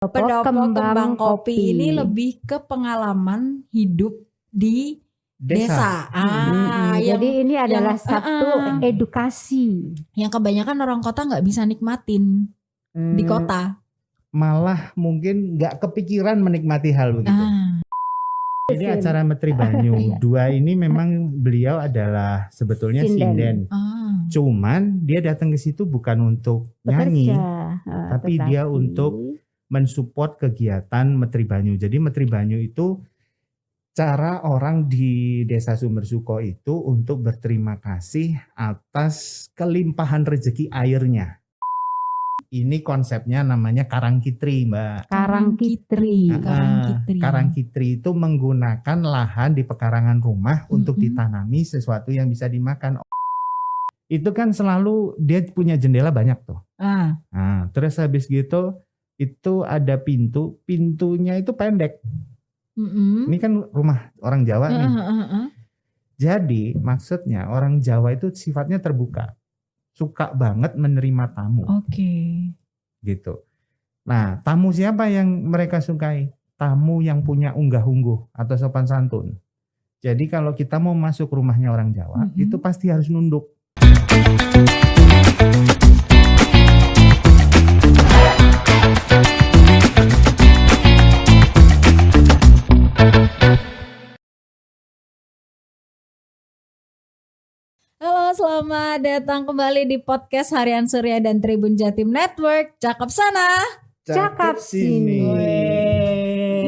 Pendopo kembang kopi ini lebih ke pengalaman hidup di desa. Jadi ini adalah satu edukasi yang kebanyakan orang kota nggak bisa nikmatin di kota. Malah mungkin nggak kepikiran menikmati hal begitu. Ini acara Metri Banyu 2 ini memang beliau adalah sebetulnya sinden. Cuman dia datang ke situ bukan untuk nyanyi, tapi dia untuk mensupport kegiatan Metri Banyu. Jadi Metri Banyu itu cara orang di Desa Sumbersuko itu untuk berterima kasih atas kelimpahan rezeki airnya. Ini konsepnya namanya Karangkitri, Mbak. Karangkitri. Karangkitri itu menggunakan lahan di pekarangan rumah untuk ditanami sesuatu yang bisa dimakan. Itu kan selalu dia punya jendela banyak tuh. Nah, terus habis gitu itu ada pintunya itu pendek. Ini kan rumah orang Jawa nih. Jadi maksudnya orang Jawa itu sifatnya terbuka, suka banget menerima tamu. Gitu. Nah, tamu siapa yang mereka sukai? Tamu yang punya unggah-ungguh atau sopan santun. Jadi kalau kita mau masuk rumahnya orang Jawa, itu pasti harus nunduk. Halo, selamat datang kembali di podcast Harian Surya dan Tribun Jatim Network. Cakep sana, cakep sini.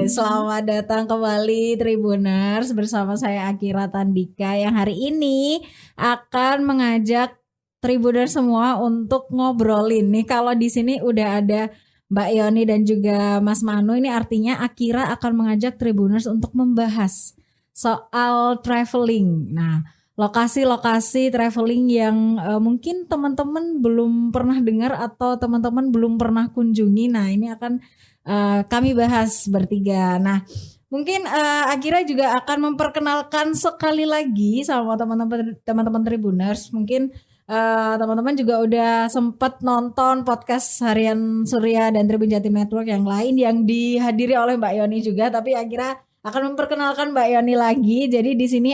Selamat datang kembali Tribuners, bersama saya Akira Tandika yang hari ini akan mengajak Tribuners semua untuk ngobrolin nih. Kalau di sini udah ada Mbak Yoni dan juga Mas Manu, ini artinya Akira akan mengajak Tribuners untuk membahas soal traveling. Nah, lokasi-lokasi traveling yang mungkin teman-teman belum pernah dengar atau teman-teman belum pernah kunjungi. Nah, ini akan kami bahas bertiga. Nah, mungkin Akira juga akan memperkenalkan sekali lagi sama teman-teman Tribuners. Mungkin teman-teman juga udah sempat nonton podcast Harian Surya dan Tribun Jatim Network yang lain yang dihadiri oleh Mbak Yoni juga, tapi Akira akan memperkenalkan Mbak Yoni lagi. Jadi di sini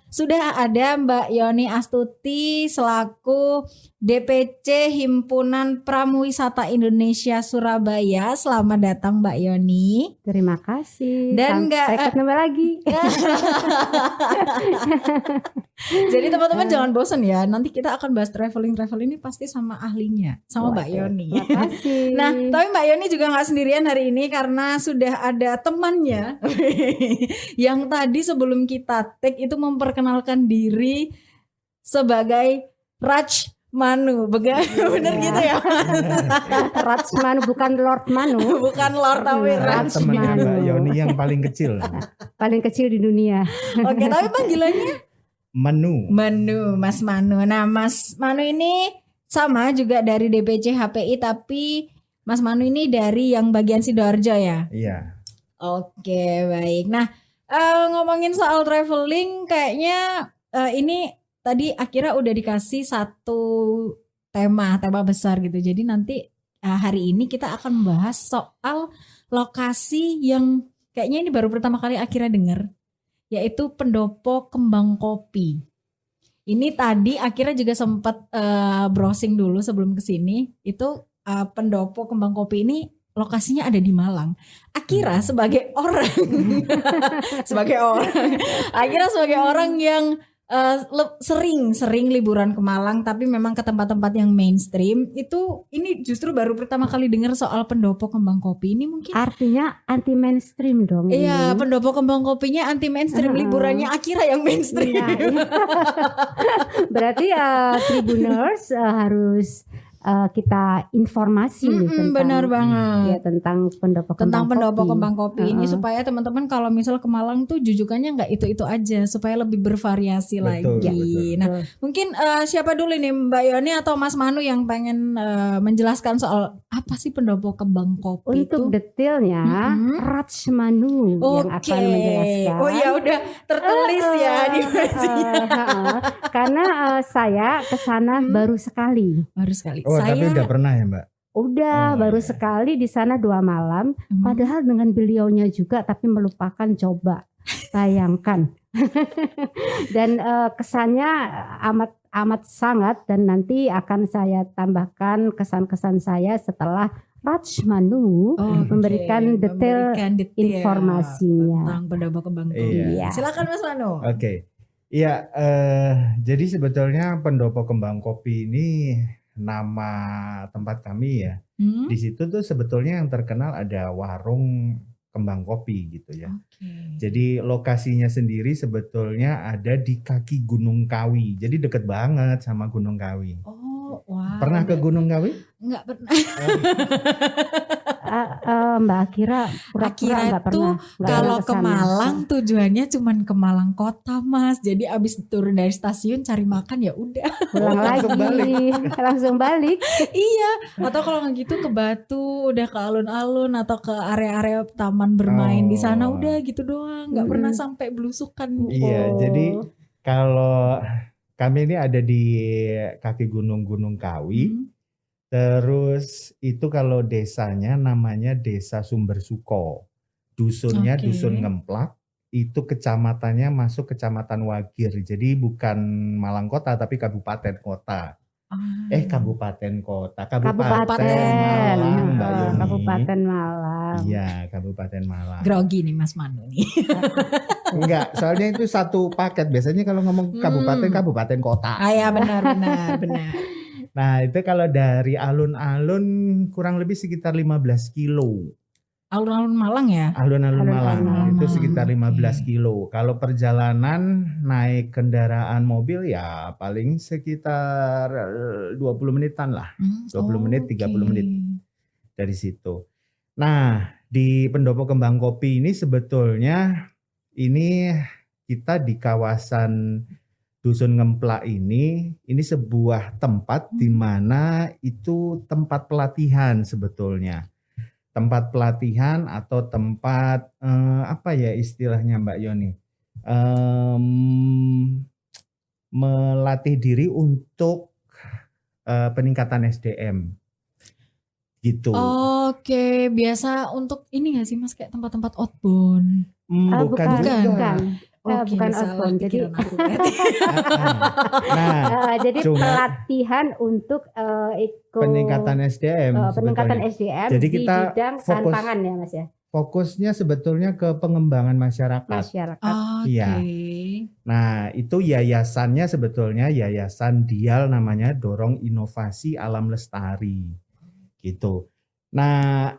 sudah ada Mbak Yoni Astuti selaku DPC Himpunan Pramuwisata Indonesia Surabaya. Selamat datang Mbak Yoni. Terima kasih. Dan sampai ketemu lagi. Jadi teman-teman jangan bosan ya. Nanti kita akan bahas traveling ini pasti sama ahlinya, sama Mbak Yoni. Terima kasih. Nah, tapi Mbak Yoni juga nggak sendirian hari ini karena sudah ada temannya yang tadi sebelum kita take itu memperkenalkan diri sebagai Raj Manu. Bener gitu ya? Raj Manu, bukan Lord Manu. Bukan Lord tapi Raj Temannya Manu. Mbak Yoni yang paling kecil. Paling kecil di dunia. Oke, tapi panggilannya Manu, Mas Manu. Nah, Mas Manu ini sama juga dari DPC HPI, tapi Mas Manu ini dari yang bagian Sidoarjo ya? Iya. Oke, baik. Nah, ngomongin soal traveling, kayaknya ini tadi Akira udah dikasih satu tema besar gitu. Jadi nanti hari ini kita akan membahas soal lokasi yang kayaknya ini baru pertama kali Akira dengar, yaitu Pendopo Kembang Kopi. Ini tadi Akira juga sempat browsing dulu sebelum kesini. Itu Pendopo Kembang Kopi ini lokasinya ada di Malang. Akira sebagai orang, Akira sebagai orang yang sering liburan ke Malang, tapi memang ke tempat-tempat yang mainstream. Ini justru baru pertama kali dengar soal Pendopo Kembang Kopi ini. Mungkin artinya anti mainstream dong. Iya, Pendopo Kembang Kopinya anti mainstream, liburannya Akira yang mainstream. Berarti Tribuners harus kita informasi tentang, benar banget ya, tentang Pendopo Kembang Kopi ini, supaya teman-teman kalau misal ke Malang tuh jujukannya nggak itu itu aja, supaya lebih bervariasi lagi. Betul. Nah, mungkin siapa dulu nih, Mbak Yoni atau Mas Manu yang pengen menjelaskan soal apa sih Pendopo Kembang Kopi untuk itu? detailnya Raj Manu yang akan menjelaskan. Oh ya, udah tertulis ya di karena saya kesana baru sekali. Oh, tapi udah pernah ya Mbak? Udah Oh, baru iya. sekali di sana 2 malam. Padahal dengan beliaunya juga, tapi melupakan, coba bayangkan. Dan kesannya amat amat sangat, dan nanti akan saya tambahkan kesan-kesan saya setelah Rachmanu memberikan detail informasinya. tentang Pendopo Kembang Kopi. Iya. Silakan Mas Manu. Oke. Iya, jadi sebetulnya Pendopo Kembang Kopi ini nama tempat kami ya. Hmm? Di situ tuh sebetulnya yang terkenal ada warung kembang kopi gitu ya. Oke. Jadi lokasinya sendiri sebetulnya ada di kaki Gunung Kawi. Jadi deket banget sama Gunung Kawi. Oh, wah. Pernah ke Gunung Kawi? Enggak pernah. Mbak Akira pura-pura Akira nggak tuh pernah. Nggak kalau pernah ke kesana. Malang tujuannya cuman ke Malang kota, Mas. Jadi abis turun dari stasiun cari makan ya udah. Pulang Langsung lagi, langsung balik. Iya. Atau kalau nggak gitu ke Batu, udah ke alun-alun atau ke area-area taman bermain di sana, Oh. udah gitu doang. Nggak pernah sampai belusukan. Iya, Oh. jadi kalau kami ini ada di kaki Gunung Kawi. Hmm. Terus itu kalau desanya namanya Desa Sumber Suko. Dusunnya Oke. Dusun Ngemplak. Itu kecamatannya masuk Kecamatan Wagir. Jadi bukan Malang Kota tapi Kabupaten Kota. Kabupaten Kota. Kabupaten Malang, Mbak Oh, Yuni. Kabupaten Malang. Iya, Kabupaten Malang. Grogi nih Mas Manu nih. Enggak, soalnya itu satu paket. Biasanya kalau ngomong kabupaten kota. Ah ya benar. Nah, itu kalau dari alun-alun kurang lebih sekitar 15 kilo. Alun-alun Malang ya? Alun-alun Malang Alun-alun itu Malang, sekitar oke. 15 kilo. Kalau perjalanan naik kendaraan mobil ya paling sekitar 20 menitan lah 20 menit, 30 menit. dari situ. Nah, di Pendopo Kembang Kopi ini sebetulnya ini kita di kawasan Dusun Ngemplak ini sebuah tempat di mana itu tempat pelatihan sebetulnya. Tempat pelatihan atau tempat apa ya istilahnya Mbak Yoni? Melatih diri untuk peningkatan SDM. Gitu. Oke, biasa untuk ini nggak sih Mas kayak tempat-tempat outbound? Bukan juga. bukan. Oke, Bukan salah outbound. Jadi pikiran aku berarti. Nah, jadi cuma- pelatihan untuk peningkatan SDM. peningkatan sebetulnya. SDM Jadi di kita bidang bahan fokus- pangan ya Mas ya. Fokusnya sebetulnya ke pengembangan masyarakat. Masyarakat. Oke. Iya. Nah, itu yayasannya sebetulnya Yayasan Dial namanya, Dorong Inovasi Alam Lestari. Gitu. Nah,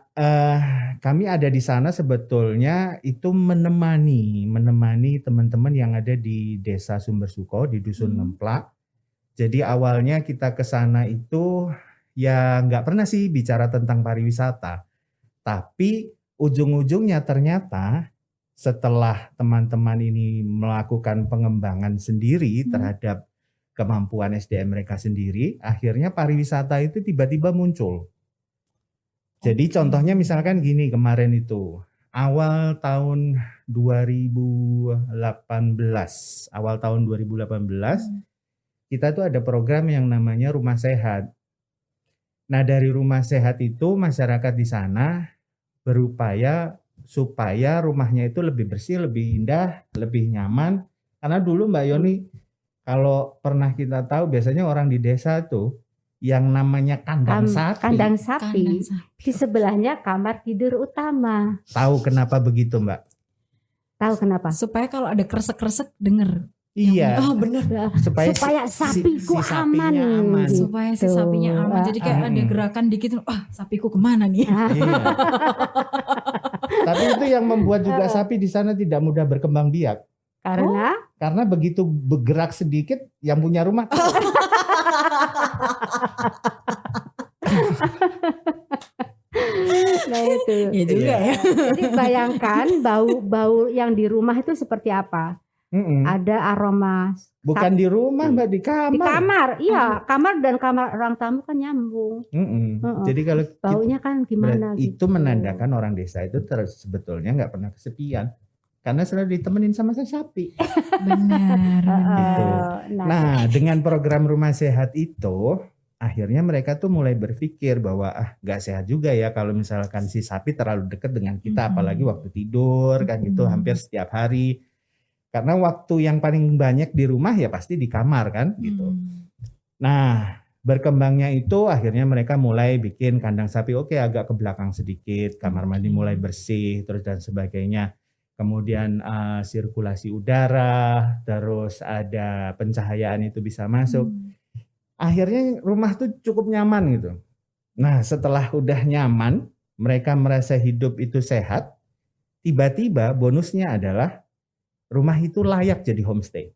kami ada di sana sebetulnya itu menemani teman-teman yang ada di Desa Sumber Suko di Dusun Ngemplak. Jadi awalnya kita ke sana itu ya nggak pernah sih bicara tentang pariwisata. Tapi ujung-ujungnya ternyata setelah teman-teman ini melakukan pengembangan sendiri terhadap kemampuan SDM mereka sendiri, akhirnya pariwisata itu tiba-tiba muncul. Jadi contohnya misalkan gini, kemarin itu awal tahun 2018 kita tuh ada program yang namanya Rumah Sehat. Nah, dari Rumah Sehat itu masyarakat di sana berupaya supaya rumahnya itu lebih bersih, lebih indah, lebih nyaman. Karena dulu Mbak Yoni, kalau pernah kita tahu biasanya orang di desa tuh yang namanya kandang sapi. Kandang sapi. Kandang sapi. Di sebelahnya kamar tidur utama. Tahu kenapa begitu Mbak? Tahu kenapa? Supaya kalau ada kresek-kresek denger. Iya. Oh bener. Supaya sapiku sapinya aman. aman. Gitu. Supaya si sapinya aman. Jadi kayak ada gerakan dikit, sapiku kemana nih? Iya. Tapi itu yang membuat juga sapi di sana tidak mudah berkembang biak. Karena begitu bergerak sedikit yang punya rumah Nah itu. Ya juga ya. Jadi bayangkan bau yang di rumah itu seperti apa? Ada aroma. bukan di rumah Mbak, di kamar. Di kamar, iya. Kamar dan kamar orang tamu kan nyambung. Jadi kalau Baunya kan gimana itu gitu. menandakan orang desa itu sebetulnya nggak pernah kesepian. Karena selalu ditemenin sama sapi. Benar. Gitu. Nah, Nah, dengan program Rumah Sehat itu akhirnya mereka tuh mulai berpikir bahwa nggak sehat juga ya kalau misalkan si sapi terlalu dekat dengan kita, apalagi waktu tidur kan gitu hampir setiap hari. Karena waktu yang paling banyak di rumah ya pasti di kamar kan gitu. Nah, berkembangnya itu akhirnya mereka mulai bikin kandang sapi agak ke belakang sedikit, kamar mandi mulai bersih terus dan sebagainya. Kemudian sirkulasi udara, terus ada pencahayaan itu bisa masuk. Akhirnya rumah tuh cukup nyaman gitu. Nah, setelah udah nyaman, mereka merasa hidup itu sehat, tiba-tiba bonusnya adalah rumah itu layak jadi homestay.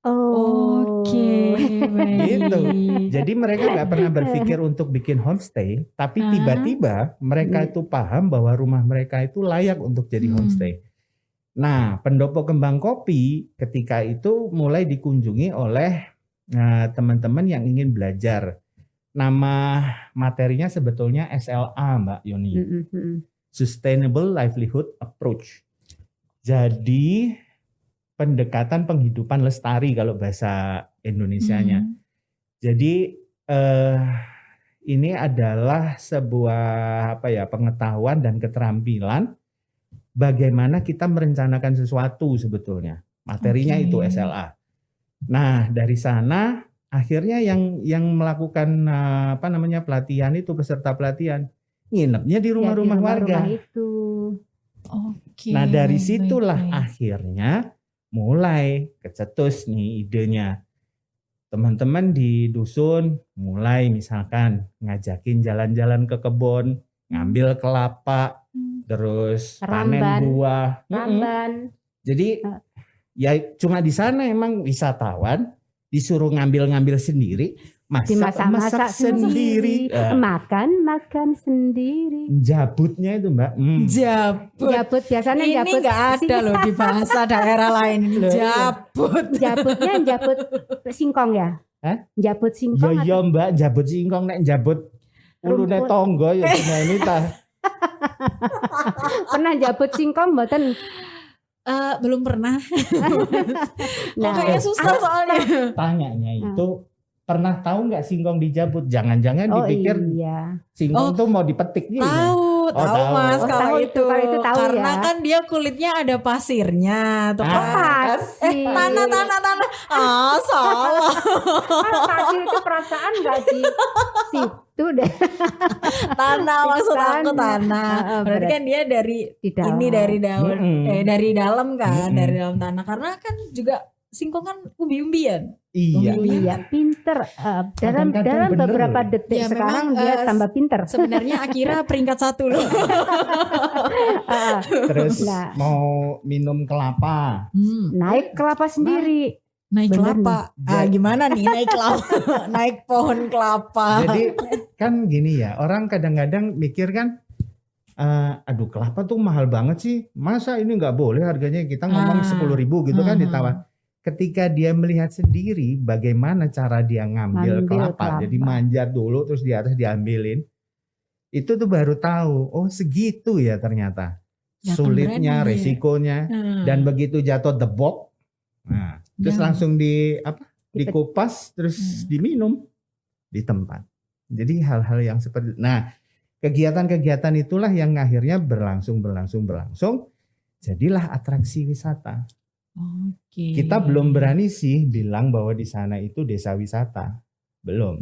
Oke, baik. Gitu. Jadi mereka nggak pernah berpikir untuk bikin homestay, tapi tiba-tiba mereka itu paham bahwa rumah mereka itu layak untuk jadi homestay. Nah, pendopo kembang kopi ketika itu mulai dikunjungi oleh teman-teman yang ingin belajar. Nama materinya sebetulnya SLA, Mbak Yoni. Sustainable Livelihood Approach. Jadi pendekatan penghidupan lestari kalau bahasa Indonesianya. Jadi ini adalah sebuah pengetahuan dan keterampilan bagaimana kita merencanakan sesuatu sebetulnya. Materinya itu SLA. Nah, dari sana akhirnya yang melakukan pelatihan itu, peserta pelatihan nginepnya di rumah-rumah warga. Itu. Nah, dari situlah akhirnya mulai kecetus nih idenya. Teman-teman di dusun mulai misalkan ngajakin jalan-jalan ke kebun, ngambil kelapa, terus panen buah. Jadi ya cuma di sana emang wisatawan disuruh ngambil-ngambil sendiri, masak sendiri, makan sendiri. Jabutnya itu Mbak. Jabut biasanya ini jabut. Ini nggak ada loh di bahasa daerah lain. Jabutnya jabut singkong ya? Jabut singkong. Iya Mbak, jabut singkong nek jabut ulune tonggo ya cuma ini Pernah jabut singkong mboten? Belum pernah. Kayaknya susah soalnya. Tanyanya itu pernah tahu nggak singkong dijabut? Jangan-jangan dipikir singkong tuh mau dipetik gitu. Tahu Mas kalau itu tahu karena ya. kan dia kulitnya ada pasirnya tuh kan. Tanah. Salah. Pasir itu perasaan nggak sih? Situ deh. Tanah maksud aku tanah. Berarti kan dia dari dari daun, dari dalam kan, dari dalam tanah. Karena kan juga singkong kan umbi-umbian. Iya. Pinter. Dalam beberapa detik ya, sekarang memang, dia tambah pinter. Sebenarnya Akira peringkat 1 loh. Terus mau minum kelapa. Naik kelapa sendiri. Naik kelapa. Gimana nih naik kelapa? Naik pohon kelapa. Jadi kan gini ya, orang kadang-kadang mikir kan, aduh kelapa tuh mahal banget sih. Masa ini nggak boleh harganya, kita ngomong 10.000 gitu kan ditawar. Ketika dia melihat sendiri bagaimana cara dia ngambil kelapa, jadi manjat dulu terus di atas diambilin, itu tuh baru tahu, oh segitu ya ternyata sulitnya, resikonya, dan begitu jatuh debok, nah terus langsung dikupas terus diminum di tempat. Jadi hal-hal yang seperti, nah kegiatan-kegiatan itulah yang akhirnya berlangsung, jadilah atraksi wisata. Kita belum berani sih bilang bahwa di sana itu desa wisata, belum.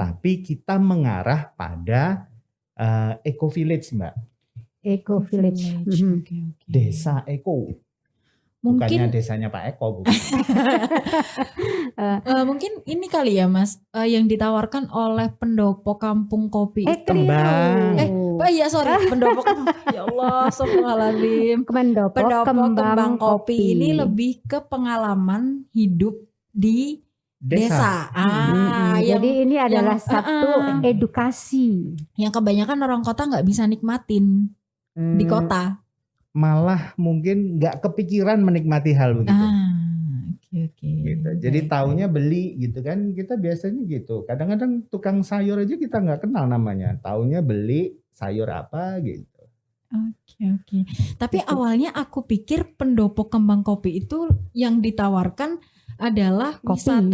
Tapi kita mengarah pada eco village, Mbak. Eco village. Desa Eko. Bukannya desanya Pak Eko, bukan. Mungkin ini kali ya Mas, yang ditawarkan oleh pendopo kampung kopi. Kembang. Pendopo ya Allah, astagfirullahaladzim. Pendopo kembang kopi ini lebih ke pengalaman hidup di desa. Jadi ini adalah satu edukasi yang kebanyakan orang kota nggak bisa nikmatin di kota. Malah mungkin nggak kepikiran menikmati hal begitu. Gitu. Jadi taunya beli gitu kan, kita biasanya gitu. Kadang-kadang tukang sayur aja kita nggak kenal namanya, taunya beli sayur apa gitu. Oke. Tapi awalnya aku pikir pendopo kembang kopi itu yang ditawarkan adalah Kopi.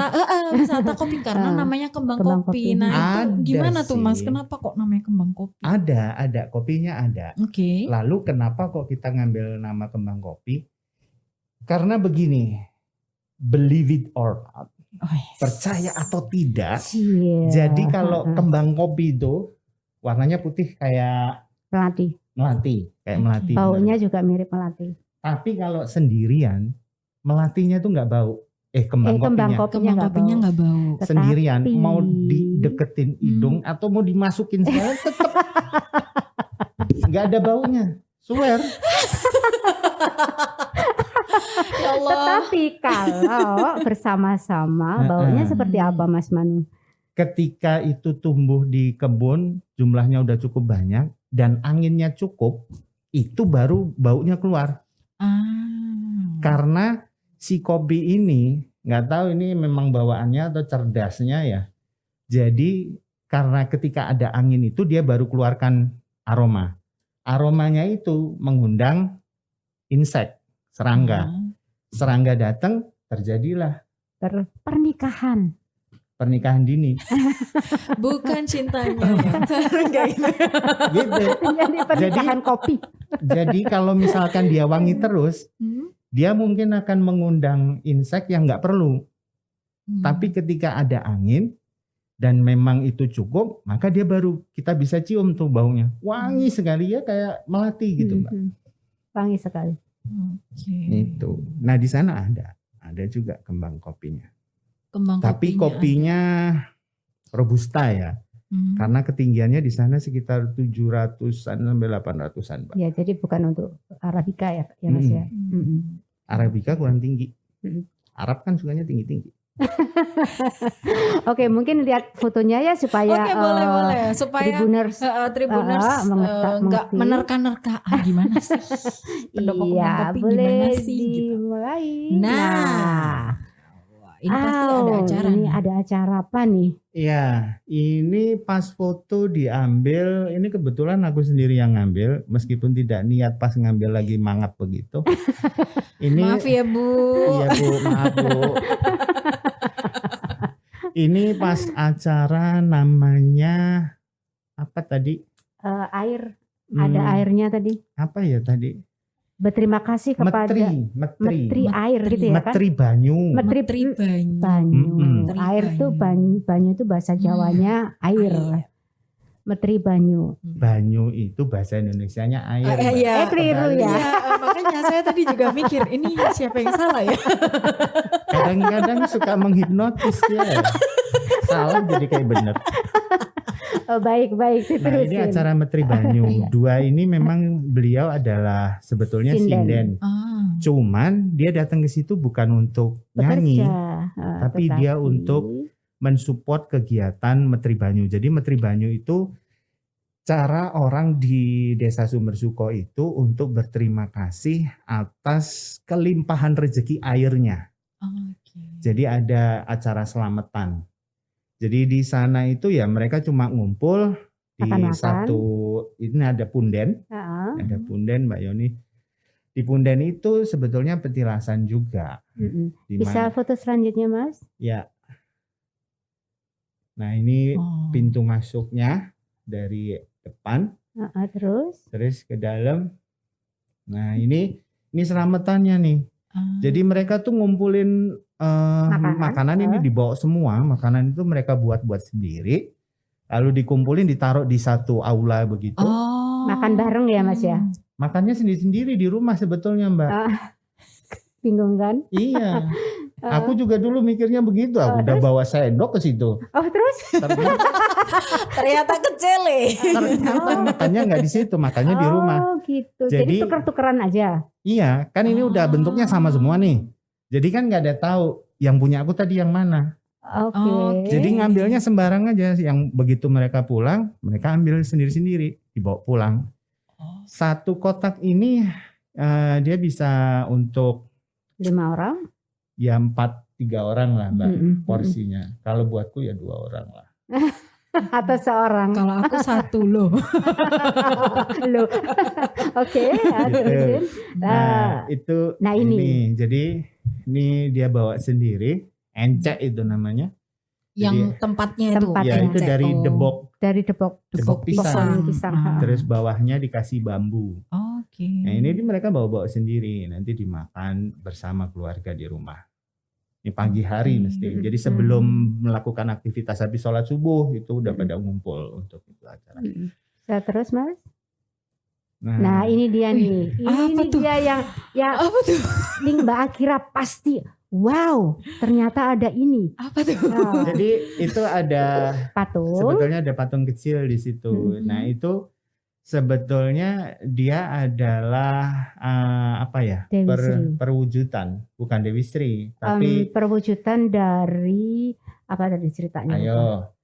wisata kopi karena namanya kembang Kembang kopi. kopi. Nah itu Ada gimana tuh Mas? sih. Kenapa kok namanya kembang kopi? Ada kopinya ada. Oke. Lalu kenapa kok kita ngambil nama kembang kopi? Karena begini, believe it or not, Oh, yes. percaya atau tidak. Iya. Jadi kalau kembang kopi itu warnanya putih kayak melati. kayak melati. Baunya juga mirip melati. Tapi kalau sendirian, melatinya tuh nggak bau. Kembang kopinya. Kembang kopinya nggak bau. Tetapi- Sendirian, mau dideketin hidung atau mau dimasukin sekalian tetap nggak ada baunya. Swear. Ya Allah. Tetapi kalau bersama-sama baunya seperti apa Mas Manu? Ketika itu tumbuh di kebun, jumlahnya udah cukup banyak dan anginnya cukup, itu baru baunya keluar. Karena si kopi ini, nggak tahu ini memang bawaannya atau cerdasnya ya. Jadi karena ketika ada angin itu dia baru keluarkan aroma. Aromanya itu mengundang insek, serangga. Serangga datang, terjadilah pernikahan dini. Bukan cintanya yang serangga itu. Gitu. Jadi pernikahan kopi. Jadi kalau misalkan dia wangi terus, dia mungkin akan mengundang insek yang nggak perlu. Tapi ketika ada angin dan memang itu cukup, maka dia baru kita bisa cium tuh baunya. Wangi sekali ya kayak melati gitu, Mbak. Wangi sekali. Itu. Nah, di sana ada juga kembang kopinya. Tapi kopinya kopinya robusta ya. Karena ketinggiannya di sana sekitar 700-an sampai 800-an, Pak. Ya, jadi bukan untuk Arabica ya Mas ya. Arabica kurang tinggi. Arab kan sukanya tinggi-tinggi. Oke, mungkin lihat fotonya ya supaya Oke, boleh. Supaya Tribuners Tribuners nggak mengerti. menerka-nerka. Gimana sih? Pendopo kembang Iya, kopi boleh gimana sih? Gitu. dimulai. Nah, ini pasti ada acara. Ini ada acara apa nih? Iya, ini pas foto diambil, ini kebetulan aku sendiri yang ngambil, meskipun tidak niat pas ngambil lagi mangap begitu. Ini, Maaf ya Bu. Iya Bu, maaf Bu. Ini pas acara namanya apa tadi? Air, ada airnya tadi. Apa ya tadi? Berterima kasih kepada Metri air gitu ya kan? Metri banyu. Metri banyu. Air tuh banyu itu bahasa Jawanya air. Metri banyu. Banyu itu bahasa Indonesianya air. Iya, keliru ya. Makanya saya tadi juga mikir ini siapa yang salah ya? Kadang-kadang suka menghipnotis ya. Salah jadi kayak bener. Oh, baik. Nah, ini acara Metri Banyu. Dua ini memang beliau adalah sebetulnya sinden. Cuman dia datang ke situ bukan untuk nyanyi, tapi dia untuk mensupport kegiatan Metri Banyu. Jadi Metri Banyu itu cara orang di Desa Sumbersuko itu untuk berterima kasih atas kelimpahan rezeki airnya. Jadi ada acara selamatan. Jadi di sana itu ya mereka cuma ngumpul di satu, ini ada punden, ada punden Mbak Yoni. Di punden itu sebetulnya petilasan juga. Bisa foto selanjutnya Mas? Ya. Nah ini pintu masuknya dari depan. Terus ke dalam. Nah ini selamatannya nih. Jadi mereka tuh ngumpulin makanan ini dibawa semua. Makanan itu mereka buat sendiri. Lalu dikumpulin ditaruh di satu aula begitu. Makan bareng ya Mas ya? Makannya sendiri-sendiri di rumah sebetulnya Mbak. Bingung kan? Iya. Aku juga dulu mikirnya begitu. Aku udah bawa sendok ke situ. Terus? Ternyata kecil Ternyata makannya nggak di situ, makannya di rumah. Oh gitu. Jadi tuker-tukeran aja. Iya, kan ini udah bentuknya sama semua nih. Jadi kan nggak ada tahu yang punya aku tadi yang mana. Oke. Jadi ngambilnya sembarang aja. Yang begitu mereka pulang, mereka ambil sendiri-sendiri, dibawa pulang. Satu kotak ini dia bisa untuk 5 orang? Ya 3 orang lah Mbak porsinya. Kalau buatku ya 2 orang lah. atau seorang? Kalau aku satu loh. Loh. Oke, ya, terusin. Nah, itu nah ini. Jadi ini dia bawa sendiri, encek itu namanya. Yang tempatnya itu. Tempatnya. Ya itu encek. dari debok. Dari debok pisang. pisang. Terus bawahnya dikasih bambu. Oke. Nah ini mereka bawa sendiri, nanti dimakan bersama keluarga di rumah. Ini pagi hari mesti. Jadi sebelum melakukan aktivitas habis sholat subuh itu udah pada ngumpul untuk itu acara. Nah, terus Mas? Nah ini dia nih. Ini dia yang apa tuh? Nih Mbak Akira pasti. Wow, ternyata ada ini. Apa tuh? Nah, jadi itu ada patung. Sebetulnya ada patung kecil di situ. Nah itu sebetulnya dia adalah perwujudan, bukan Dewi Sri, tapi perwujudan dari apa tadi ceritanya? Ayo.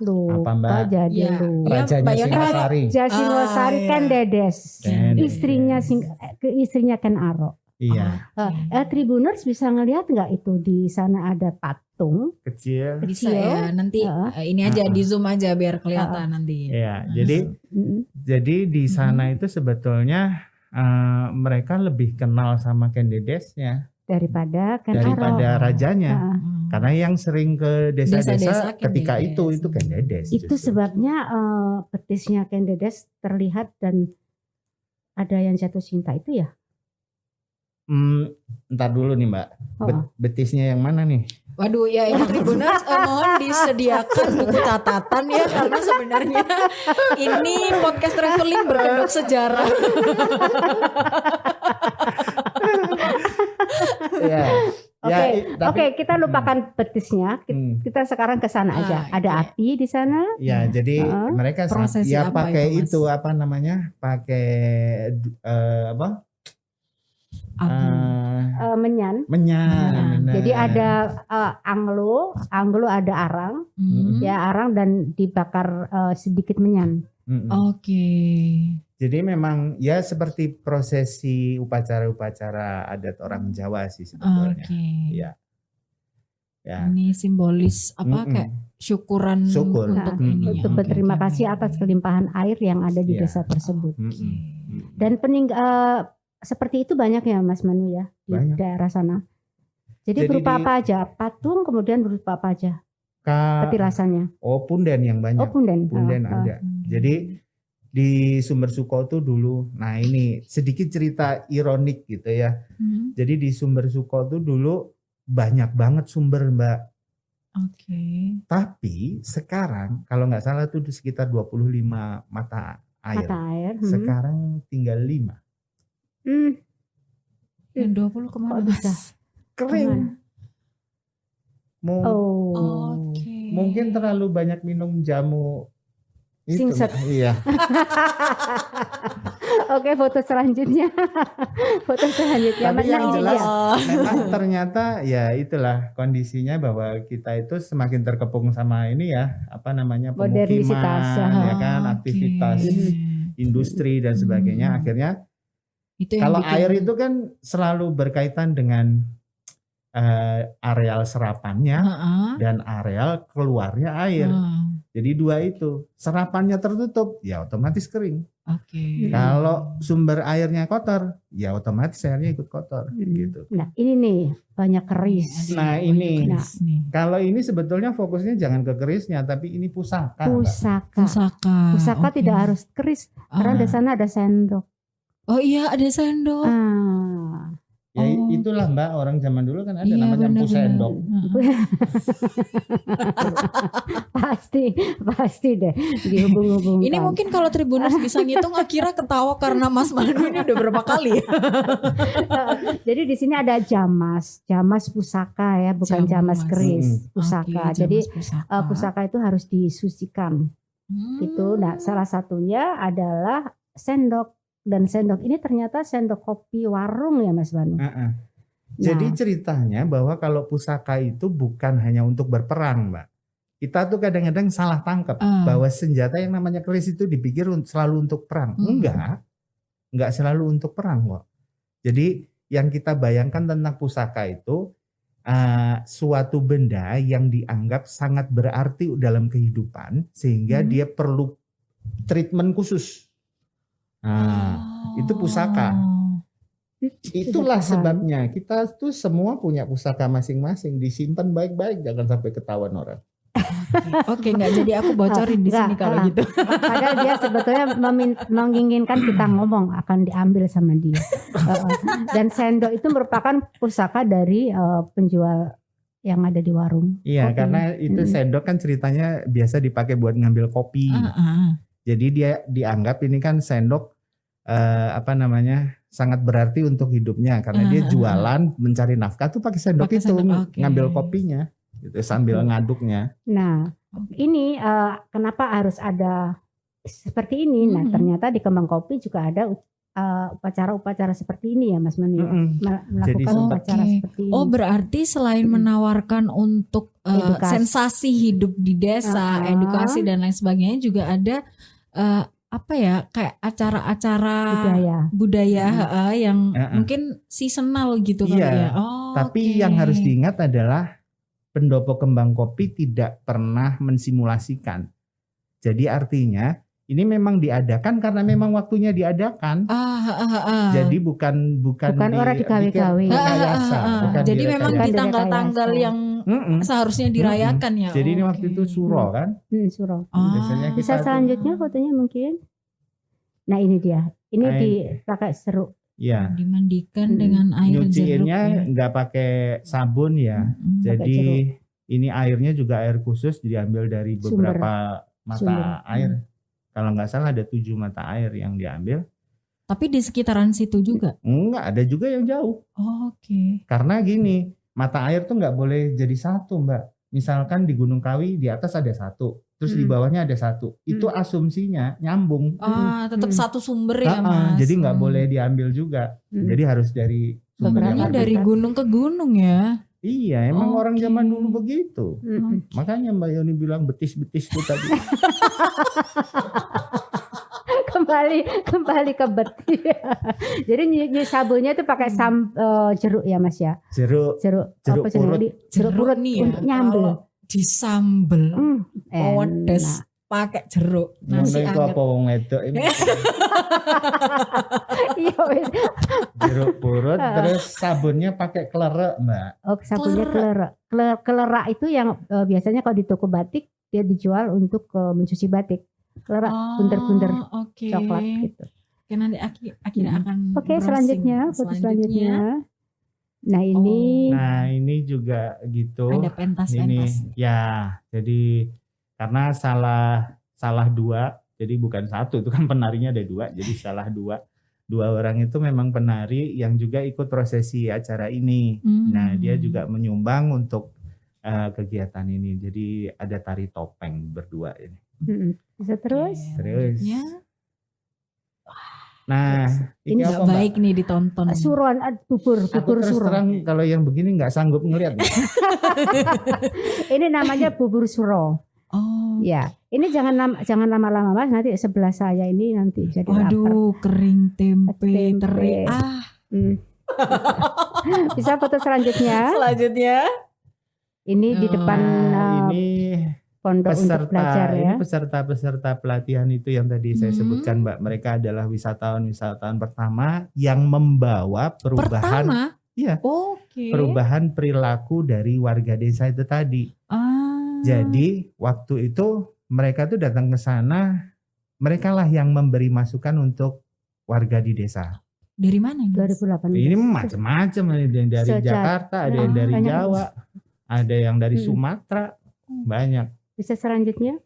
Lupa apa Mbak? jadi Ya. lupa. Rajanya Singosari. Raja Singosari Ken Dedes. Istrinya istrinya Ken Arok. Iya. Tribuners bisa ngelihat nggak itu di sana ada patung Kecil. Bisa ya nanti ini aja di zoom aja biar kelihatan nanti. Iya. Jadi di sana itu sebetulnya mereka lebih kenal sama Ken Dedesnya daripada rajanya. Karena yang sering ke desa-desa ketika Ken itu Ken Dedes. Itu sebabnya betisnya Ken Dedes terlihat dan ada yang jatuh cinta itu ya. Ntar dulu nih Mbak, betisnya yang mana nih? Waduh ya ini Tribuners mohon disediakan buku catatan ya karena sebenarnya ini podcast traveling berkedok sejarah. Oke, kita lupakan betisnya. Kita sekarang ke sana aja. Ada api di sana. Ya, jadi mereka pakai itu apa namanya? Pakai menyan. Jadi ada anglo ada arang, arang dan dibakar sedikit menyan. Oke. Jadi memang ya seperti prosesi upacara-upacara adat orang Jawa sih sebetulnya. Ya. Ini simbolis kayak syukur untuk ini. Untuk berterima kasih atas kelimpahan air yang ada di desa tersebut. Dan seperti itu banyak ya Mas Manu ya di daerah sana. Jadi berupa apa aja? Patung kemudian berupa apa aja? Petilasannya. Punden yang banyak. Punden. Ada. Jadi di Sumber Suko tuh dulu, nah ini sedikit cerita ironik gitu ya. Jadi di Sumber Suko tuh dulu banyak banget sumber Mbak. Oke. Tapi sekarang kalau nggak salah tuh sekitar 25 mata air. Sekarang tinggal 5. Yang 20 kemana bisa? Kering. Mungkin terlalu banyak minum jamu itu. Iya. Oke, foto selanjutnya. Tapi yang jelas memang ternyata ya itulah kondisinya bahwa kita itu semakin terkepung sama ini ya, pemukiman, ya kan, aktivitas industri dan sebagainya. Akhirnya kalau air itu kan selalu berkaitan dengan areal serapannya dan areal keluarnya air. Jadi dua itu, serapannya tertutup, ya otomatis kering. Kalau sumber airnya kotor, ya otomatis airnya ikut kotor. Gitu. Nah ini nih banyak keris. Nah ini, kalau ini sebetulnya fokusnya jangan ke kerisnya, tapi ini pusaka. Pusaka tidak harus keris, karena di sana ada sendok. Oh iya ada sendok. Ya itulah Mbak, orang zaman dulu kan ada namanya empu sendok. Pasti deh dihubung-hubungkan. Ini mungkin kalau Tribuners bisa ngitung Akira ketawa karena Mas Manu ini udah berapa kali. Jadi di sini ada jamas pusaka ya, bukan jamas keris, pusaka. Jadi pusaka itu harus disucikan. Gitu. Nah, salah satunya adalah sendok. Dan sendok ini ternyata sendok kopi warung ya Mas Banu. Jadi ceritanya bahwa kalau pusaka itu bukan hanya untuk berperang Mbak. Kita tuh kadang-kadang salah tangkap bahwa senjata yang namanya keris itu dipikir selalu untuk perang. Enggak selalu untuk perang kok. Jadi yang kita bayangkan tentang pusaka itu suatu benda yang dianggap sangat berarti dalam kehidupan sehingga dia perlu treatment khusus. Itu pusaka. Itulah sebabnya kita tuh semua punya pusaka masing-masing, disimpan baik-baik, jangan sampai ketahuan orang. Oke, nggak jadi aku bocorin di sini kalau gitu. Padahal dia sebetulnya menginginkan kita ngomong akan diambil sama dia. Dan sendok itu merupakan pusaka dari penjual yang ada di warung. Iya, karena itu sendok kan ceritanya biasa dipakai buat ngambil kopi. Jadi dia dianggap ini kan sendok sangat berarti untuk hidupnya karena dia jualan mencari nafkah tuh pakai sendok itu ngambil kopinya gitu sambil ngaduknya. Nah, ini kenapa harus ada seperti ini? Nah, ternyata di Kembang Kopi juga ada upacara-upacara seperti ini ya Mas Manu. Melakukan upacara seperti ini. Oh, berarti selain menawarkan untuk sensasi hidup di desa, edukasi dan lain sebagainya juga ada kayak acara-acara budaya yang mungkin seasonal gitu kali ya. Tapi yang harus diingat adalah pendopo Kembang Kopi tidak pernah mensimulasikan. Jadi artinya ini memang diadakan karena memang waktunya diadakan. Jadi bukan orang digawe-gawe. Jadi memang di tanggal-tanggal yang seharusnya dirayakan ya. Jadi ini waktu itu suro kan? Suro. Bisa selanjutnya fotonya mungkin. Nah ini dia. Ini dipakai seruk. Ya. Dimandikan dengan air jeruk. Nyuciinnya nggak pakai sabun ya. Jadi ini airnya juga air khusus diambil dari beberapa mata air. Kalau nggak salah ada 7 mata air yang diambil. Tapi di sekitaran situ juga? Enggak, ada juga yang jauh. Oke. Karena gini, mata air tuh nggak boleh jadi satu Mbak. Misalkan di Gunung Kawi di atas ada satu, terus di bawahnya ada satu. Itu asumsinya nyambung. Tetap satu sumber ya Mas. Jadi nggak boleh diambil juga. Jadi harus dari sumber yang dari gunung ke gunung ya. Iya, emang orang zaman dulu begitu. Makanya Mbak Yoni bilang betis-betis itu tadi. kembali ke betis. Jadi sabunnya itu pakai jeruk ya Mas ya. Jeruk purut nih untuk nyambel. Disambel. Pedes pakai jeruk. Nasi anget. Apa wong wedok ini? Iya wis. Jeruk purut terus sabunnya pakai klerak, Mbak. Oh, sabunnya klerak. Klerak itu yang biasanya kalau di toko batik dia dijual untuk mencuci batik. Klerak bunder-bunder coklat gitu. Oke, nanti akhirnya akan selanjutnya, foto selanjutnya. Nah, ini juga gitu. Ada pentas-pentas. Ini ya, jadi karena salah 2, jadi bukan 1, itu kan penarinya ada 2, jadi salah 2 orang itu memang penari yang juga ikut prosesi acara ini. Nah, dia juga menyumbang untuk kegiatan ini. Jadi ada tari topeng berdua ini. Bisa terus. Ya. Nah, ini nggak baik nih ditonton. Suruhan bubur terus suro. Terang kalau yang begini nggak sanggup ngelihat. Ini namanya bubur suro. Oh. Ya, ini jangan lama-lama Mas, nanti sebelah saya ini nanti jadi lapar. Waduh, kering tempe. Teri. Bisa foto selanjutnya. Ini di depan ini pondok untuk belajar ya. Ini peserta pelatihan itu yang tadi saya sebutkan Mbak. Mereka adalah wisatawan pertama yang membawa perubahan. Iya. Perubahan perilaku dari warga desa itu tadi. Jadi waktu itu mereka tuh datang ke sana, mereka lah yang memberi masukan untuk warga di desa. Dari mana? 2018. Ini macam-macam, ada yang dari Jakarta, ada yang dari Jawa, ada yang dari Sumatera, banyak. Bisa selanjutnya?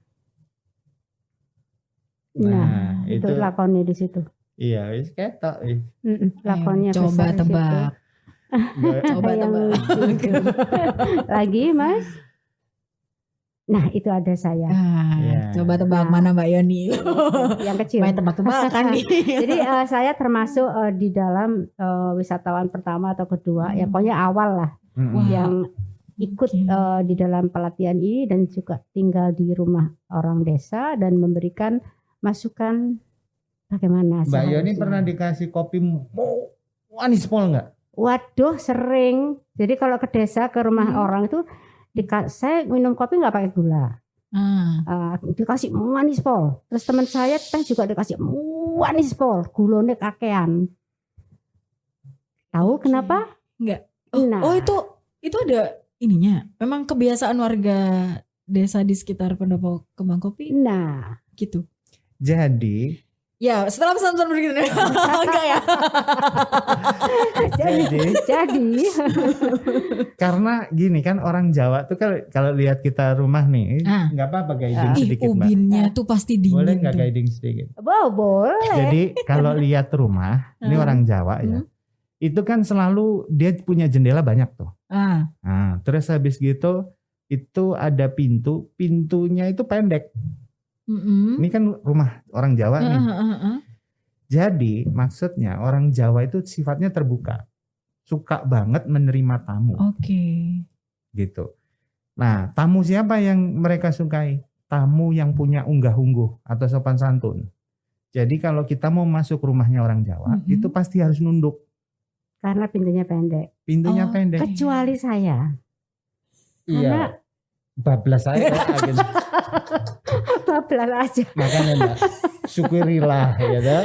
Nah, itu lakonnya di situ. Iya, wis ketok. Lakonnya coba tebak. Coba tebak. Lagi, Mas? Nah, itu ada saya. Coba tebak mana Mbak Yoni? Yang kecil. Main tebak-tebakan nih. Jadi saya termasuk di dalam wisatawan pertama atau kedua, ya pokoknya awal lah, yang ikut di dalam pelatihan ini dan juga tinggal di rumah orang desa dan memberikan masukan bagaimana. Mbak Yoni pernah dikasih kopi manis pol nggak? Waduh, sering. Jadi kalau ke desa, ke rumah orang itu saya minum kopi nggak pakai gula. Dikasih manis pol. Terus teman saya teh juga dikasih manis pol. Gulone kakean. Tahu kenapa? Enggak. Nah. Oh itu ada ininya. Memang kebiasaan warga desa di sekitar Pendopo Kembang Kopi. Nah, gitu. Jadi Ya, setelah pesan-pesan begitu. Enggak ya. jadi karena gini kan orang Jawa tuh kalau lihat kita rumah nih, nggak apa-apa guiding sedikit Mbak. Ubinnya tuh pasti dingin. Boleh nggak tuh. guiding sedikit? boleh. Jadi kalau lihat rumah, ini orang Jawa ya, itu kan selalu dia punya jendela banyak tuh. Nah, terus habis gitu itu ada pintunya itu pendek. Ini kan rumah orang Jawa nih. Jadi maksudnya orang Jawa itu sifatnya terbuka, suka banget menerima tamu. Oke. Gitu. Nah, tamu siapa yang mereka sukai? Tamu yang punya unggah-ungguh atau sopan santun. Jadi kalau kita mau masuk rumahnya orang Jawa, itu pasti harus nunduk. Karena pintunya pendek. Pintunya pendek. Kecuali saya. Iya. Bablas saya agen. Bablas aja. Makanya Mbak, syukurilah ya kan.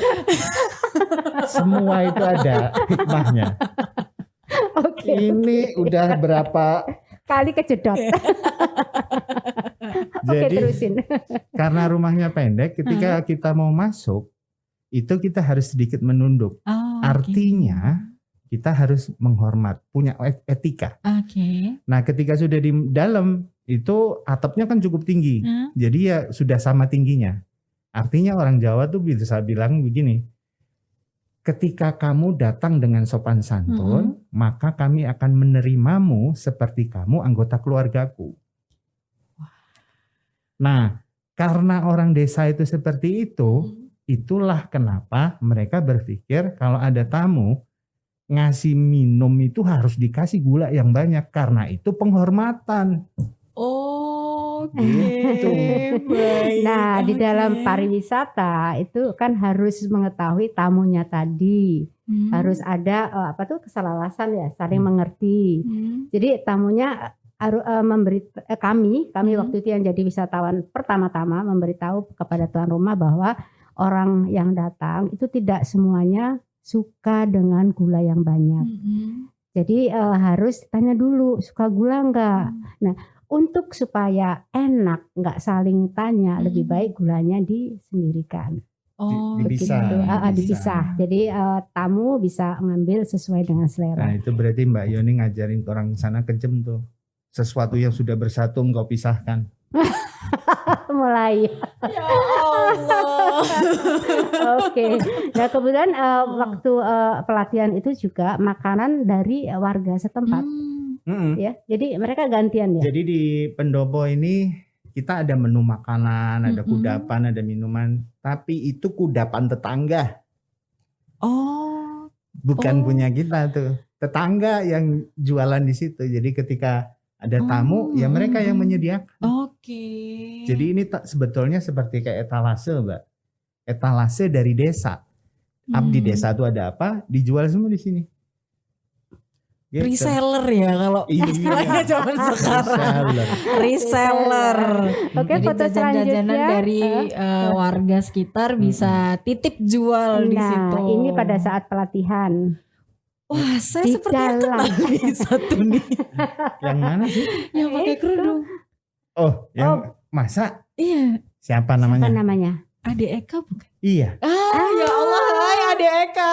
Semua itu ada hikmahnya. Oke. Ini udah berapa Kali kejedot. Oke, Jadi terusin. karena rumahnya pendek, ketika kita mau masuk itu kita harus sedikit menunduk. Artinya kita harus menghormat, punya etika. Nah, ketika sudah di dalam itu atapnya kan cukup tinggi. Jadi ya sudah sama tingginya. Artinya orang Jawa tuh bisa bilang begini. Ketika kamu datang dengan sopan santun, maka kami akan menerimamu seperti kamu anggota keluargaku. Nah, karena orang desa itu seperti itu, itulah kenapa mereka berpikir kalau ada tamu, ngasih minum itu harus dikasih gula yang banyak. Karena itu penghormatan. Gitu. Nah, di dalam pariwisata itu kan harus mengetahui tamunya tadi. Harus ada keselarasan ya, saling mengerti. Jadi tamunya harus kami waktu itu yang jadi wisatawan pertama-tama memberitahu kepada tuan rumah bahwa orang yang datang itu tidak semuanya suka dengan gula yang banyak. Jadi harus tanya dulu suka gula enggak. Nah, untuk supaya enak, nggak saling tanya, lebih baik gulanya disendirikan. Dipisah. Jadi tamu bisa ngambil sesuai dengan selera. Nah, itu berarti Mbak Yoni ngajarin orang sana kejem tuh. Sesuatu yang sudah bersatu engkau pisahkan. Mulai. Ya Allah. Oke. Nah, kemudian waktu pelatihan itu juga makanan dari warga setempat. Ya, jadi mereka gantian ya. Jadi di Pendopo ini kita ada menu makanan, ada kudapan, ada minuman, tapi itu kudapan tetangga. Bukan punya kita tuh. Tetangga yang jualan di situ. Jadi ketika ada tamu, ya mereka yang menyediakan. Jadi ini sebetulnya seperti kayak etalase, Mbak. Etalase dari desa. Abdi desa itu ada apa? Dijual semua di sini. Gitu. Reseller ya kalau istilahnya zaman sekarang. Reseller. Oke, jadi foto jajan-jajanan selanjutnya dari warga sekitar bisa titip jual di situ. Nah, ini pada saat pelatihan. Wah, saya seperti kenal satu nih. Yang mana sih? Yang pakai kerudung. Oh, yang masa? Iya. Siapa namanya? Siapa namanya? Ade Eka bukan? Iya. Ya Allah, hai Ade Eka.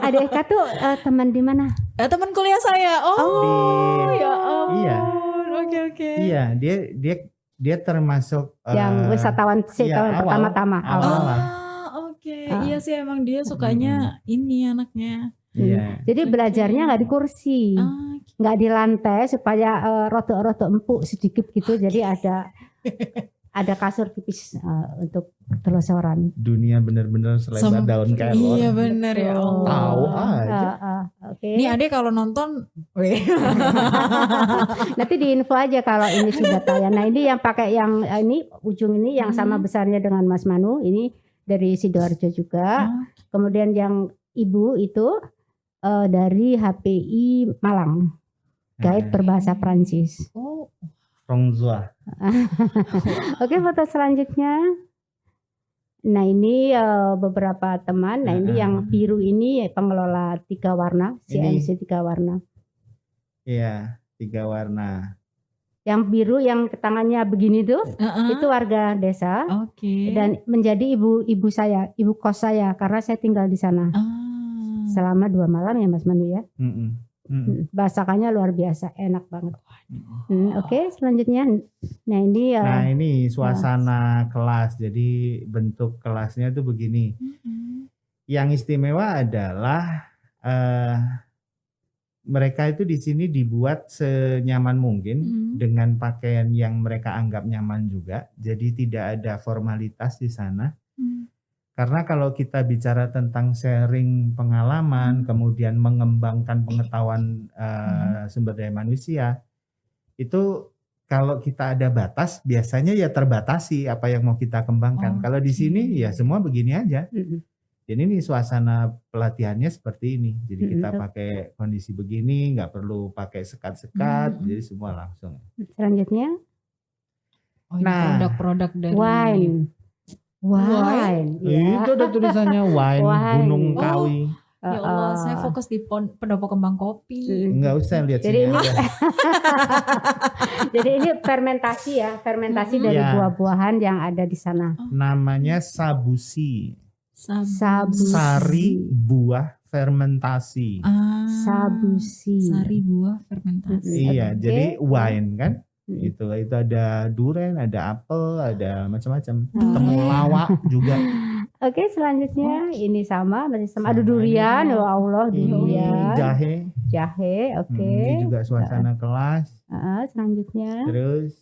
Ade Eka tuh teman di mana? Teman kuliah saya. Ya ampun. Iya. Oke. Iya, dia termasuk yang wisatawan pertama-tama. Oke. Iya sih emang dia sukanya ini anaknya. Iya. Jadi belajarnya nggak di kursi, nggak di lantai supaya rotok-rotok empuk sedikit gitu. Jadi ada kasur tipis untuk telosoran. Dunia benar-benar selebar daun kelor. Iya benar ya Allah. Tahu aja. Oke. Nih Ade kalau nonton, nanti diinfo aja kalau ini sudah tayang. Nah ini yang pakai yang ini ujung ini yang sama besarnya dengan Mas Manu. Ini dari Sidoarjo juga. Kemudian yang ibu itu dari HPI Malang, guide berbahasa Prancis. Oh, Frongzwa. Oke, foto selanjutnya. Nah ini beberapa teman. Nah ini yang biru ini pengelola 3 warna, CMC 3 warna. Iya, 3 warna. Yang biru yang tangannya begini tuh, itu warga desa. Oke. Dan menjadi ibu saya, ibu kos saya karena saya tinggal di sana selama 2 malam ya Mas Manu ya. Masakannya luar biasa, enak banget. Oke, selanjutnya. Nah ini suasana kelas. Jadi bentuk kelasnya tuh begini. Yang istimewa adalah mereka itu di sini dibuat senyaman mungkin dengan pakaian yang mereka anggap nyaman juga. Jadi tidak ada formalitas di sana. Karena kalau kita bicara tentang sharing pengalaman, kemudian mengembangkan pengetahuan sumber daya manusia, itu kalau kita ada batas, biasanya ya terbatasi apa yang mau kita kembangkan. Kalau di sini ya semua begini aja. Jadi ini suasana pelatihannya seperti ini. Jadi kita pakai kondisi begini, nggak perlu pakai sekat-sekat, jadi semua langsung. Selanjutnya, produk-produk dari wine. Ya. Itu ada tulisannya wine. Gunung Kawi. Ya Allah, saya fokus di pendopo kembang kopi. Enggak usah lihat jadi sini ini, aja. Jadi ini fermentasi ya, dari buah-buahan yang ada di sana. Namanya sabusi. Sabusi. Sari buah fermentasi. Sabusi. Sari buah fermentasi. Iya, jadi wine kan? Itu ada durian, ada apel, ada macam-macam. Temulawak juga. Oke, selanjutnya ini masih sama. Ada durian, ya Allah, durian. Jahe, oke. Ini juga suasana kelas. Selanjutnya. Terus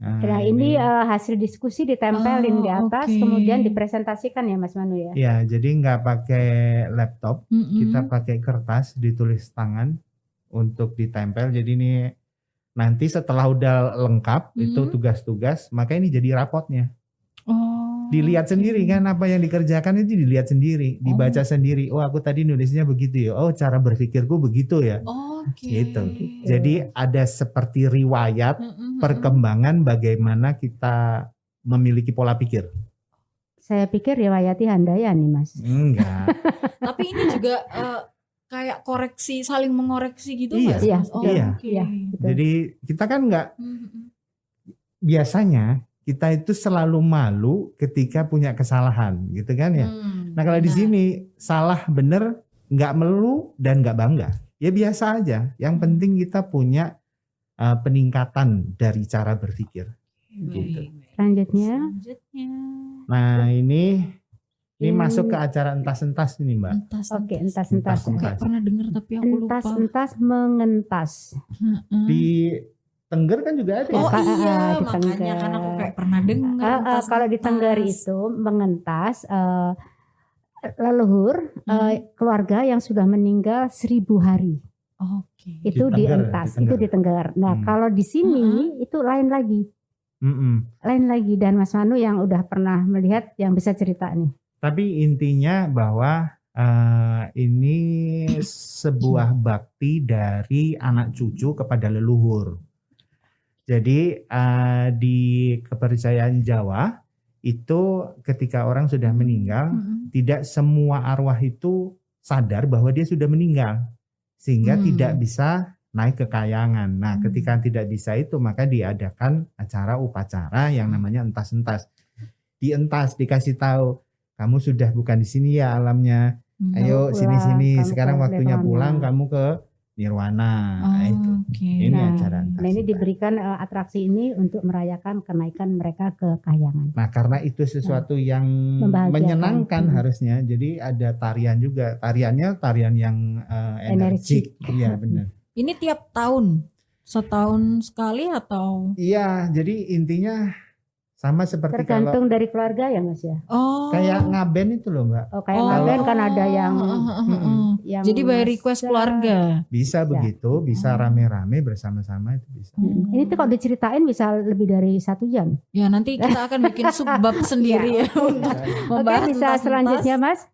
Nah ini hasil diskusi ditempelin di atas, kemudian dipresentasikan ya Mas Manu ya. Ya, jadi nggak pakai laptop, kita pakai kertas ditulis tangan untuk ditempel. Jadi ini nanti setelah udah lengkap itu tugas-tugas, maka ini jadi rapotnya. Dilihat sendiri kan apa yang dikerjakan itu dilihat sendiri, dibaca sendiri. Oh aku tadi nulisnya begitu ya. Oh cara berpikirku begitu ya. Gitu. Jadi ada seperti riwayat perkembangan bagaimana kita memiliki pola pikir. Saya pikir riwayati Handaya nih Mas. Enggak. Tapi ini juga kayak saling mengoreksi gitu Mas? Iya. Jadi kita kan enggak, biasanya kita itu selalu malu ketika punya kesalahan gitu kan ya. Nah kalau di sini salah bener enggak melu dan enggak bangga. Ya biasa aja. Yang penting kita punya peningkatan dari cara berpikir. Gitu. Selanjutnya. Nah ini masuk ke acara entas-entas ini Mbak. Oke, entas-entas. Aku gak pernah dengar tapi aku lupa. Entas-entas mengentas. Di Tengger kan juga ada. Oh iya, di makanya Tengger. kan aku kayak pernah dengar. Kalau di Tengger itu mengentas leluhur keluarga yang sudah meninggal 1000 hari. Itu Di Tengger, dientas, di Tengger. itu di Tengger. Nah kalau di sini itu lain lagi. Lain lagi, dan Mas Manu yang udah pernah melihat yang bisa cerita nih. Tapi intinya bahwa ini sebuah bakti dari anak cucu kepada leluhur. Jadi di kepercayaan Jawa itu ketika orang sudah meninggal, tidak semua arwah itu sadar bahwa dia sudah meninggal, sehingga tidak bisa naik ke kayangan. Nah, ketika tidak bisa itu, maka diadakan acara upacara yang namanya entas-entas. Dientas, dikasih tahu, kamu sudah bukan di sini ya alamnya. Ayo sini-sini. Sekarang waktunya pulang, kamu ke nirwana. Ini acara entas. Nah, ini diberikan atraksi ini untuk merayakan kenaikan mereka ke kayangan. Nah, karena itu sesuatu yang menyenangkan harusnya. Jadi ada tarian juga. Tariannya tarian yang energik. Iya, benar. Ini tiap tahun, setahun sekali atau? Iya, jadi intinya sama seperti tergantung dari keluarga ya Mas ya. Kayak ngaben itu loh Mbak. Kayak ngaben kan ada yang jadi by request keluarga. Bisa begitu, bisa rame-rame bersama-sama itu bisa. Ini tuh kalau diceritain bisa lebih dari 1 jam. Ya nanti kita akan bikin subbab sendiri ya untuk membahas. Oke, bisa selanjutnya Mas.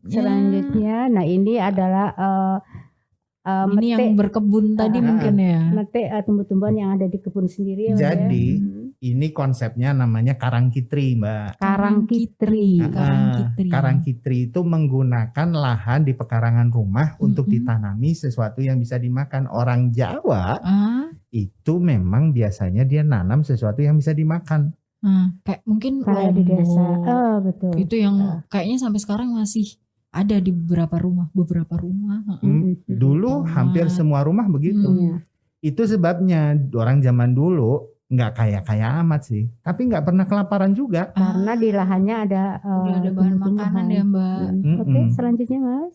Selanjutnya, nah ini adalah ini yang berkebun tadi mungkin ya. mete tumbuh-tumbuhan yang ada di kebun sendiri. Ya, Jadi ya. ini konsepnya namanya karangkitri, Mbak. Karangkitri. Karangkitri itu menggunakan lahan di pekarangan rumah untuk ditanami sesuatu yang bisa dimakan. Orang Jawa itu memang biasanya dia nanam sesuatu yang bisa dimakan. Kayak mungkin Kayak di desa. Betul. Itu yang kayaknya sampai sekarang masih ada di beberapa rumah. Dulu hampir semua rumah begitu. Itu sebabnya orang zaman dulu nggak kaya amat sih, tapi nggak pernah kelaparan juga. Karena di lahannya ada bahan makanan ya, Mbak. Oke, selanjutnya Mas.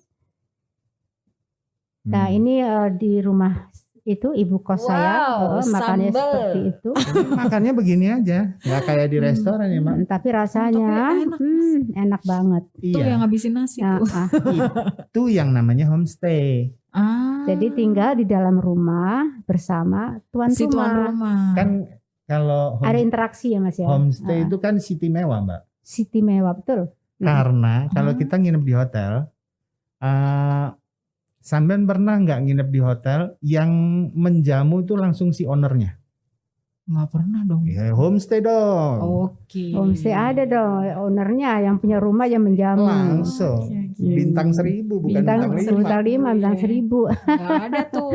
Nah ini di rumah itu ibu kos saya makannya seperti itu. Makannya begini aja, nggak kayak di restoran ya, Mak. Tapi rasanya enak banget. Itu yang ngabisin nasi tuh. Itu yang namanya homestay. Jadi tinggal di dalam rumah bersama tuan rumah. Kan kalau ada interaksi ya Mas ya. Homestay itu kan city mewah, Mbak. City mewah, betul. Karena kalau kita nginep di hotel, sampean pernah nggak nginep di hotel yang menjamu itu langsung si ownernya? Nggak pernah dong. Ya, homestay dong. Oke. Homestay ada dong, ownernya yang punya rumah yang menjamu. Langsung. Bintang 1000 bukan bintang 5. Bintang 1000. Nggak ada tuh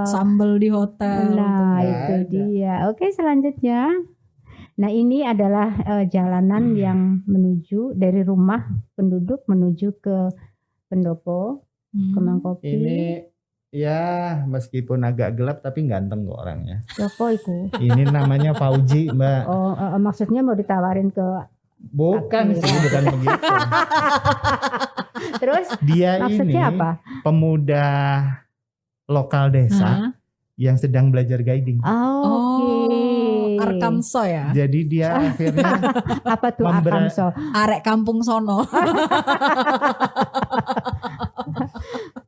sambal di hotel. Nah itu dia. Oke, selanjutnya. Nah ini adalah jalanan yang menuju dari rumah penduduk menuju ke pendopo. Kembang kopi. Ini ya meskipun agak gelap tapi ganteng kok orangnya. Siapa itu? Ini namanya Fauji, Mbak. Maksudnya mau ditawarin ke? Bukan sih, bukan begitu. Terus dia maksudnya ini apa? Pemuda lokal desa yang sedang belajar guiding. Oke. Arkamso ya. Jadi dia akhirnya apa tuh Arkamso? Arek kampung sono.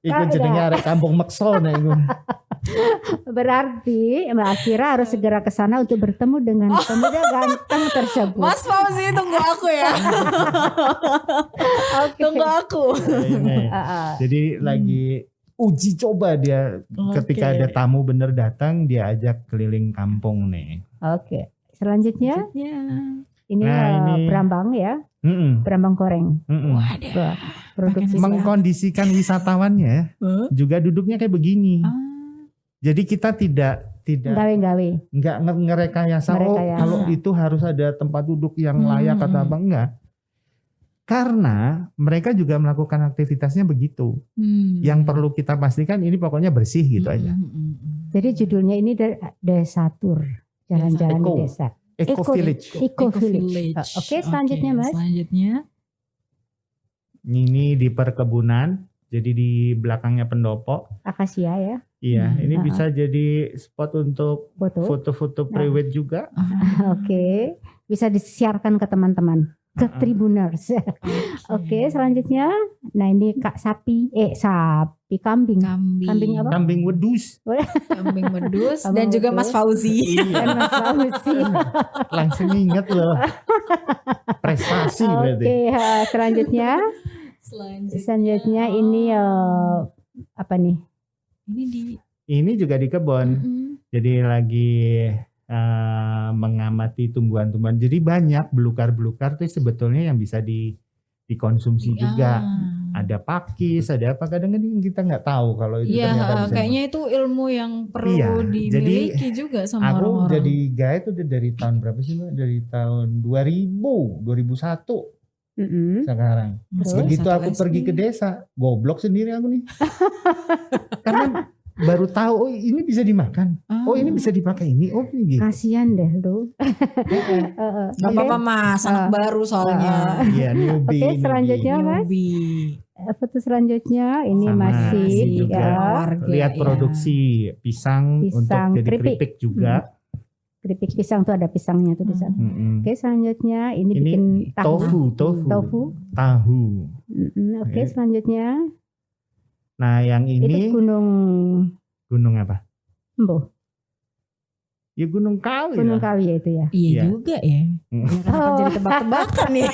Ikut jadinya arek kampung Mekso nih. Berarti Mbak Akira harus segera ke sana untuk bertemu dengan pemuda ganteng tersebut. Mas Fauzi tunggu aku ya. Tunggu aku. Jadi lagi uji coba dia ketika ada tamu bener datang dia ajak keliling kampung nih. Oke. Selanjutnya ini Brambang ya. Brambang goreng. Waduh. Produksi mengkondisikan wisatawannya juga duduknya kayak begini. Jadi kita tidak nggak ngerekayasa kalau itu harus ada tempat duduk yang layak atau apa, enggak. Karena mereka juga melakukan aktivitasnya begitu. Yang perlu kita pastikan ini pokoknya bersih gitu aja. Jadi judulnya ini desa tour, jalan-jalan di desa. Eco Village. Oke, selanjutnya Mas. Selanjutnya ini di perkebunan, jadi di belakangnya pendopo. Akasia ya. Iya, ini bisa jadi spot untuk foto-foto private juga. Oke, bisa disiarkan ke teman-teman, ke Tribuners. Oke, selanjutnya, nah ini kambing apa? Kambing wedus. Kambing wedus dan juga Mas Fauzi. Dan Mas Fauzi. Langsung ingat loh. Prestasi berarti. Oke, selanjutnya ini apa nih? Ini juga di kebun. Jadi lagi mengamati tumbuhan-tumbuhan. Jadi banyak belukar-belukar tuh sebetulnya yang bisa dikonsumsi juga. Ada pakis, ada apa, kadang-kadang kita nggak tahu kalau itu ternyata bisa. Kayaknya itu ilmu yang perlu dimiliki juga sama orang-orang. Aku jadi guide tuh dari tahun berapa sih, Mbak? Dari tahun 2001. Sekarang begitu aku pergi ke desa, goblok sendiri aku nih. Karena baru tahu ini bisa dimakan. Ini bisa dipakai ini. Gitu. Kasian deh lu. Gak apa-apa Mas, anak baru soalnya. Iya, newbie. Oke, selanjutnya Mas. Foto selanjutnya ini masih juga lihat produksi pisang untuk jadi keripik juga. Keripik pisang tuh ada pisangnya tuh di sana. Oke, selanjutnya ini bikin tahu. Oke, selanjutnya. Nah, yang ini itu gunung apa? Embo. Ya Gunung Kawi Gunung lah. Kawi ya itu ya. Iya Iya. juga ya. Kenapa jadi tebak-tebakan nih?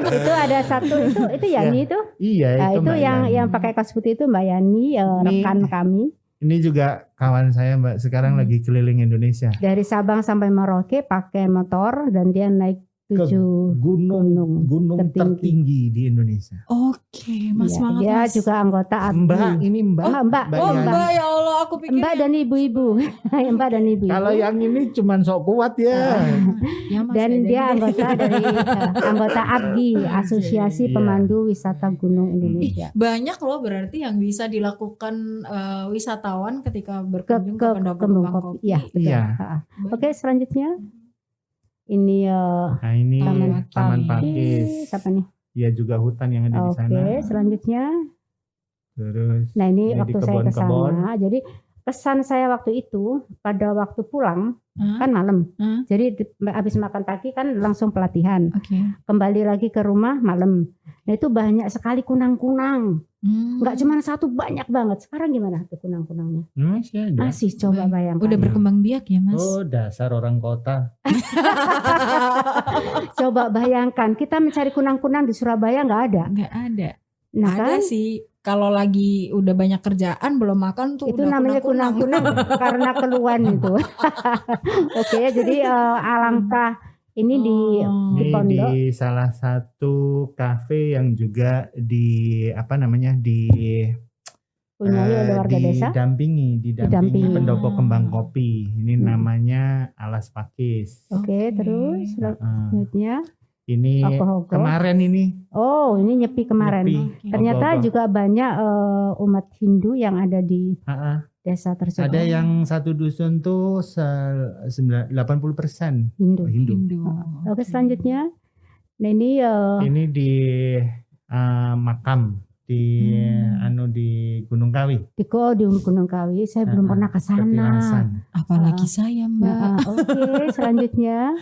Itu ada satu itu Yani itu. Iya itu, Itu Mbak yang Yani. pakai kaos putih itu Mbak Yani, rekan kami Ini juga kawan saya Mbak, sekarang lagi keliling Indonesia. dari Sabang sampai Merauke pakai motor dan dia naik Ke 7 gunung tertinggi di Indonesia. Oke, Mas Iya, semangat dia Mas. juga anggota ABGI. Mbak, ini Mbak. Oh, Mbak. Oh Yani. Mbak, ya Allah, aku pikir Mbak dan ibu-ibu. Mbak dan ibu-ibu. Kalau yang ini cuman sok kuat ya. Ya, Mas, Dan ya, dia jadi- anggota dari anggota ABGI, Asosiasi Iya. Pemandu Wisata Gunung Indonesia. banyak loh berarti yang bisa dilakukan wisatawan ketika Ke berkunjung ke, pendopo Kembang Kembang Kopi. Kopi. Iya, betul. Iya. Oke, selanjutnya ini Nah ini Taman Taman Pakis. Pakis. siapa nih? Ya juga hutan yang ada di sana. Oke, selanjutnya. Terus Nah, ini di waktu saya ke kebun-kebun. sana. Jadi kesan saya waktu itu pada waktu pulang Hah? kan malam. Hah? Jadi habis makan pagi kan langsung pelatihan. Oke. Kembali lagi ke rumah malam. Nah, itu banyak sekali kunang-kunang. Enggak cuma satu, banyak banget. Sekarang gimana tuh kunang-kunangnya? Masih ada. Masih, coba bayangkan. Udah berkembang biak ya Mas. Oh dasar orang kota. Coba bayangkan, kita mencari kunang-kunang di Surabaya nggak ada. Nggak ada. Nah Ada kan, sih. Kalau lagi udah banyak kerjaan belum makan tuh itu udah namanya kunang-kunang karena keluhan itu. Oke, jadi alangkah ini di Ini pondok. di salah satu kafe yang juga di apa namanya Punyai oleh warga desa. didampingi Didampingi. pendopo kembang kopi. Ini Hmm. namanya Alas Pakis. Oke, terus Heeh. selanjutnya Ini Ogoh-ogoh. kemarin ini Oh, ini nyepi kemarin. Nyepi. Ternyata Ogoh-ogoh. juga banyak umat Hindu yang ada di Heeh. desa tersebut. Ada yang satu dusun tuh 80% Hindu. Hindu. Oke, selanjutnya. Nah, ini Ini di makam di di Gunung Kawi. di Gunung Kawi. Saya belum pernah ke sana. Petilasan. Apalagi saya Mbak. Nah, oke, selanjutnya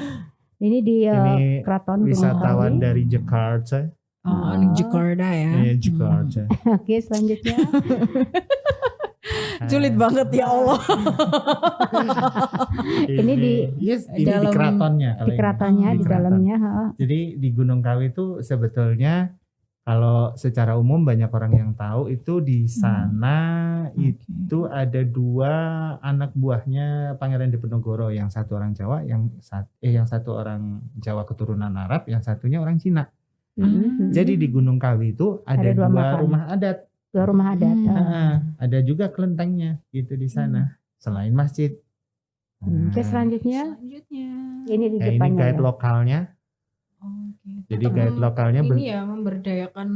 ini di Ini Keraton Gunung wisatawan Kawi. dari Jakarta. Oh, di Jakarta ya. Jakarta. Oke, selanjutnya. Sulit banget ya Allah. Ini di- yes, ini di dalam- keratonnya. Di keratonnya, di keraton. dalamnya. Jadi di Gunung Kawi itu sebetulnya kalau secara umum banyak orang yang tahu itu di sana itu ada 2 anak buahnya Pangeran Diponegoro, yang satu orang Jawa, yang satu orang Jawa keturunan Arab, yang satunya orang Cina. Mhm. Jadi di Gunung Kawi itu ada Ada 2 2 makam. rumah adat. 2 rumah adat. Ada juga kelentengnya gitu di sana selain masjid. Oke, selanjutnya Selanjutnya. ini di Ya, ini depannya. guide ya. lokalnya. Oke. Jadi Tetap guide lokalnya ini ya memberdayakan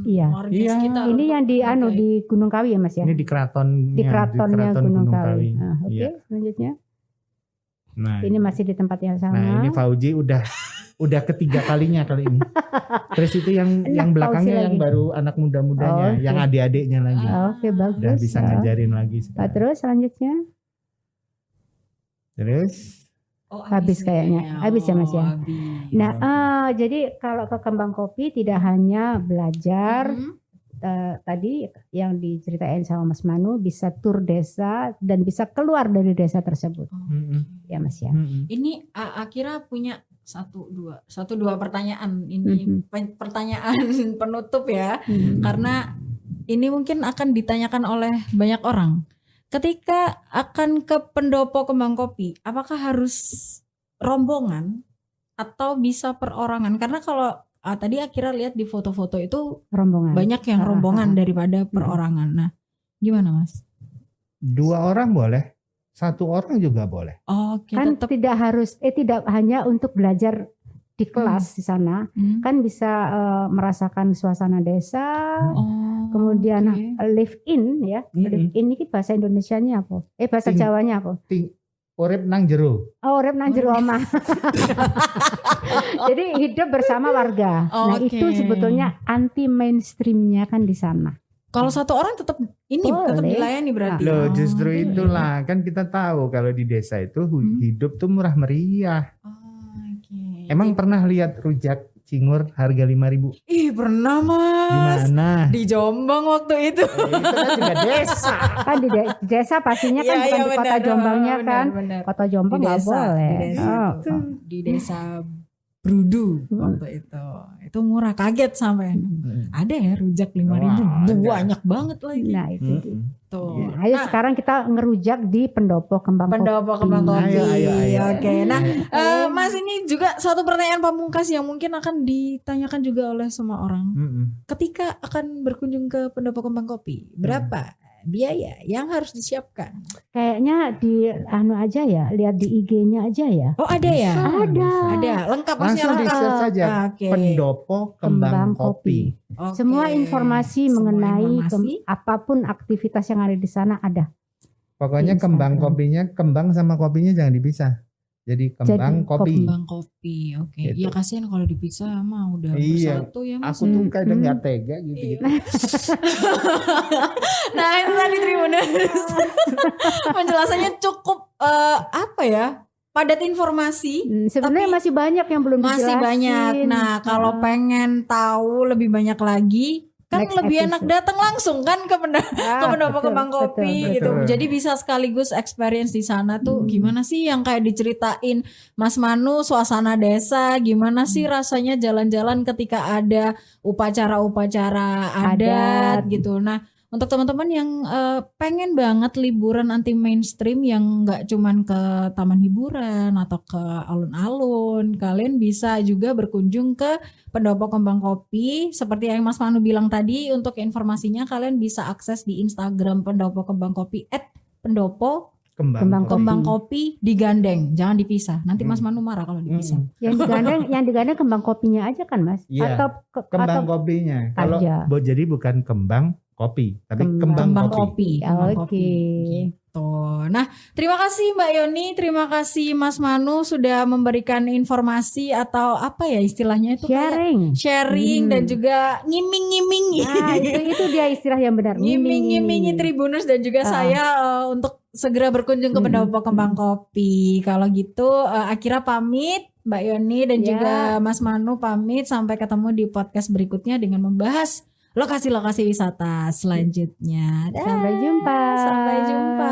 Iya. warga Iya. sekitar. Ini untuk yang di memakai. di Gunung Kawi ya, Mas ya? ini di keratonnya, Di keratonnya keraton Gunung Kawi. Oke, Iya. selanjutnya. Nah, Ini masih di tempat yang sama. nah, ini Fauji udah ketiga kalinya kali ini. Terus itu yang Fauzi belakangnya yang lagi. baru anak muda-mudanya, Oh, oke. yang adik-adiknya lagi. Oke, bagus. Udah bisa ngajarin lagi Nah, sekarang. terus selanjutnya Terus Oh, habis kayaknya. Habis ya, Mas, ya? habis. Nah, jadi kalau ke Kembang Kopi tidak hanya belajar tadi yang diceritain sama Mas Manu, bisa tur desa dan bisa keluar dari desa tersebut. mm-mm, Ya, Mas ya. mm-mm. Ini Akira punya satu dua pertanyaan. Ini pertanyaan penutup ya. Karena ini mungkin akan ditanyakan oleh banyak orang. Ketika akan ke pendopo Kembang Kopi, apakah harus rombongan atau bisa perorangan? Karena kalau tadi Akira lihat di foto-foto itu Rombongan. banyak yang rombongan daripada perorangan. Nah, gimana Mas? 2 orang boleh, 1 orang juga boleh. Oke, Kan tetap tidak harus tidak hanya untuk belajar di kelas di sana, kan bisa merasakan suasana desa. Kemudian live in ya. Live in ini bahasa Indonesianya apa? Bahasa Jawanya apa? Urip nang jero. Oh, urip nang jero omah. Jadi hidup bersama warga. Nah, Oke. itu sebetulnya anti mainstreamnya kan di sana. kalau 1 orang tetap tetap Boleh. dilayani berarti. Loh, justru boleh. itulah kan kita tahu kalau di desa itu hidup tuh murah meriah. Oke. Emang pernah lihat rujak cingur harga 5.000. Ih pernah Di mas. mana? Di Jombang waktu itu. Itu kan juga desa. Kan di desa pastinya kan bukan di kota Jombangnya kan. Benar. Kota Jombang nggak boleh. Di desa, Oh, itu. Di desa Brudu waktu itu murah, kaget sampai ada ya rujak 5.000, Wah, ada. banyak banget lagi. Nah itu. Tuh. Ayo sekarang kita ngerujak di Pendopo Kembang Pendopo Kopi. Kembang Kopi. Ayo. Oke. Nah, Mas ini juga satu pertanyaan pamungkas yang mungkin akan ditanyakan juga oleh semua orang. Ketika akan berkunjung ke Pendopo Kembang Kopi, berapa biaya yang harus disiapkan? Kayaknya di aja ya, lihat di IG-nya aja ya. Oh, ada ya? Ada. Lengkap Langsung maksudnya di search saja. Oke. Pendopo Kembang Kopi. Oke. Semua informasi Semua mengenai informasi. apapun aktivitas yang ada di sana ada. Pokoknya Di kembang Instagram. kopinya, kembang sama kopinya jangan dipisah. Jadi kembang Jadi, kopi. Kembang Kopi. Oke. Gitu. Ya kasihan kalau dipisah mah udah Iya. bersatu ya Mas. Aku tuh kadang nggak tega gitu. Iya. Nah itu tadi Tribuners. Penjelasannya cukup apa ya, padat informasi. Sebenarnya Tapi masih banyak yang belum masih dijelasin. banyak. Nah kalau pengen tahu lebih banyak lagi kan Next lebih enak episode. datang langsung kan ke Pendopo betul, Kembang Kopi betul, gitu. betul. Jadi bisa sekaligus experience di sana tuh gimana sih yang kayak diceritain Mas Manu, suasana desa, gimana sih rasanya jalan-jalan ketika ada upacara-upacara adat Adat. gitu. Nah, untuk teman-teman yang pengen banget liburan anti mainstream yang nggak cuman ke taman hiburan atau ke alun-alun, kalian bisa juga berkunjung ke Pendopo Kembang Kopi. Seperti yang Mas Manu bilang tadi, untuk informasinya kalian bisa akses di Instagram Pendopo Kembang Kopi @pendopo Kembang Kembang Kopi digandeng, jangan dipisah. Nanti Mas Manu marah kalau dipisah. Yang digandeng kembang kopinya aja kan Mas? Iya, Atau Kembang atau kopinya. Kalau aja. jadi bukan kembang kopi, tapi kembang Kembang kopi. Kopi. Kembang Oke. Kopi. Gitu. Nah, terima kasih Mbak Yoni, terima kasih Mas Manu sudah memberikan informasi atau apa ya istilahnya itu kayak sharing dan juga ngiming-ngiming. Nah, itu dia istilah yang benar. Ngiming-ngimingi Tribuners dan juga saya untuk segera berkunjung ke Pendopo Kembang Kopi. Kalau gitu Akira pamit, Mbak Yoni dan Ya. juga Mas Manu pamit, sampai ketemu di podcast berikutnya dengan membahas lokasi-lokasi wisata selanjutnya. Dah. Sampai jumpa. Sampai jumpa.